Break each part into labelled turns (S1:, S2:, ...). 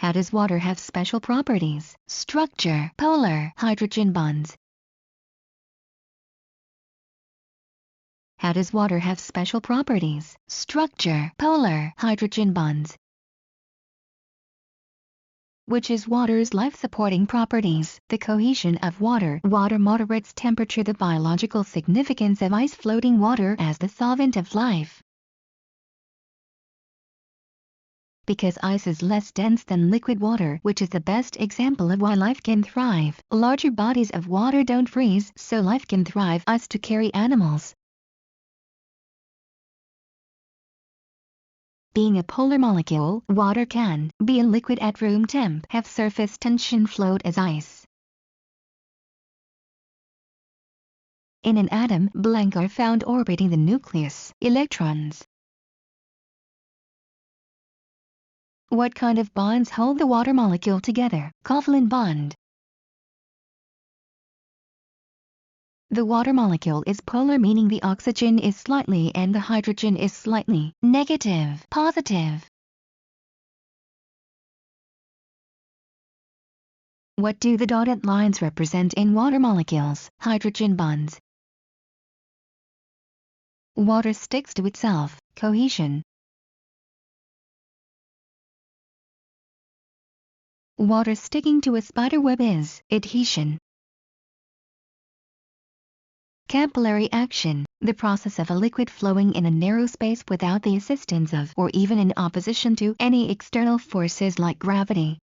S1: How does water have special properties? Structure. Polar hydrogen bonds. How does water have special properties? Structure. Polar hydrogen bonds. Which is water's life-supporting properties? The cohesion of water. Water moderates temperature. The biological significance of ice. Floating water as the solvent of life. Because ice is less dense than liquid water, which is the best example of why life can thrive. Larger bodies of water don't freeze, so life can thrive. Ice to carry animals. Being a polar molecule, water can be a liquid at room temp, have surface tension, float as ice. In an atom, blank are found orbiting the nucleus, electrons. What kind of bonds hold the water molecule together? Covalent bond. The water molecule is polar, meaning the oxygen is slightly and the hydrogen is slightly negative, positive. What do the dotted lines represent in water molecules? Hydrogen bonds. Water sticks to itself, cohesion. Water sticking to a spider web is adhesion. Capillary action, the process of a liquid flowing in a narrow space without the assistance of or even in opposition to any external forces like gravity.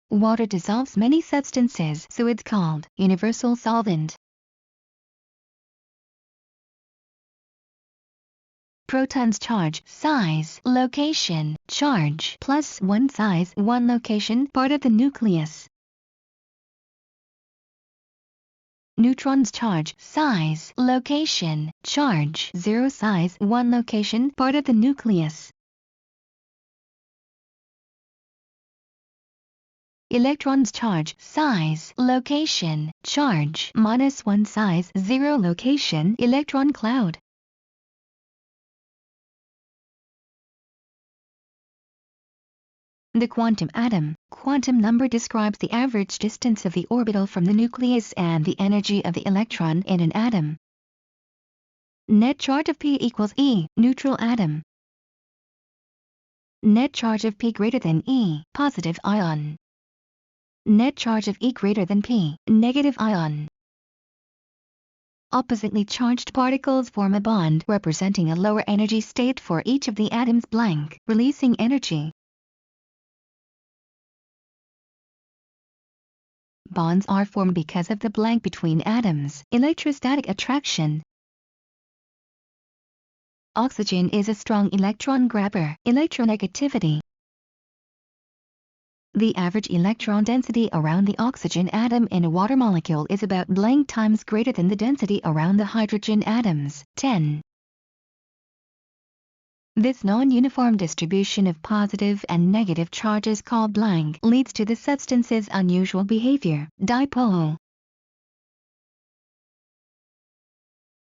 S1: Water dissolves many substances, so it's called universal solvent. Protons charge, size, location, charge, +1 size, 1 location, part of the nucleus. Neutrons charge, size, location, charge, 0 size, 1 location, part of the nucleus. Electrons charge, size, location, charge, -1 size, 0 location, electron cloud. The quantum atom. Quantum number describes the average distance of the orbital from the nucleus and the energy of the electron in an atom. Net charge of P equals E, neutral atom. Net charge of P greater than E, positive ion. Net charge of E greater than P, negative ion. Oppositely charged particles form a bond representing a lower energy state for each of the atoms, blank, releasing energy. Bonds are formed because of the blank between atoms. Electrostatic attraction. Oxygen is a strong electron grabber. Electronegativity. The average electron density around the oxygen atom in a water molecule is about blank times greater than the density around the hydrogen atoms, 10. This non-uniform distribution of positive and negative charges called blank leads to the substance's unusual behavior, dipole.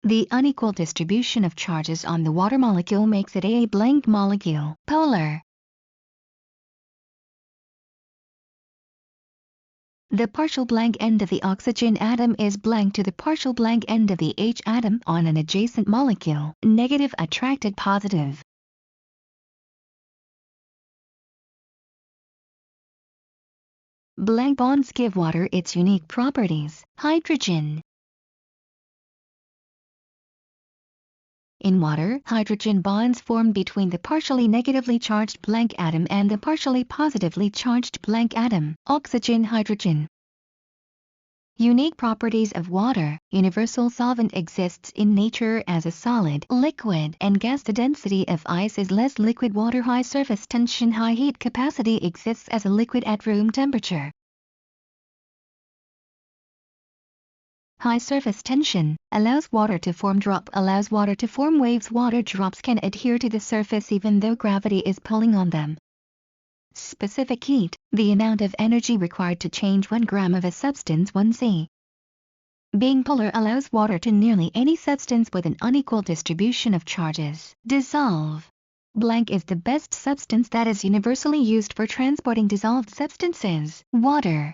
S1: The unequal distribution of charges on the water molecule makes it a blank molecule, polar. The partial blank end of the oxygen atom is blank to the partial blank end of the H atom on an adjacent molecule, negative attracted positive. Blank bonds give water its unique properties. Hydrogen. In water, hydrogen bonds form between the partially negatively charged blank atom and the partially positively charged blank atom. Oxygen-hydrogen. Unique properties of water. Universal solvent exists in nature as a solid, liquid, and gas. The density of ice is less. Liquid water. High surface tension. High heat capacity exists as a liquid at room temperature. High surface tension allows water to form. Drop allows water to form waves. Water drops can adhere to the surface even though gravity is pulling on them. Specific heat, the amount of energy required to change 1 gram of a substance 1 C. Being polar allows water to nearly any substance with an unequal distribution of charges dissolve. Blank is the best substance that is universally used for transporting dissolved substances. Water.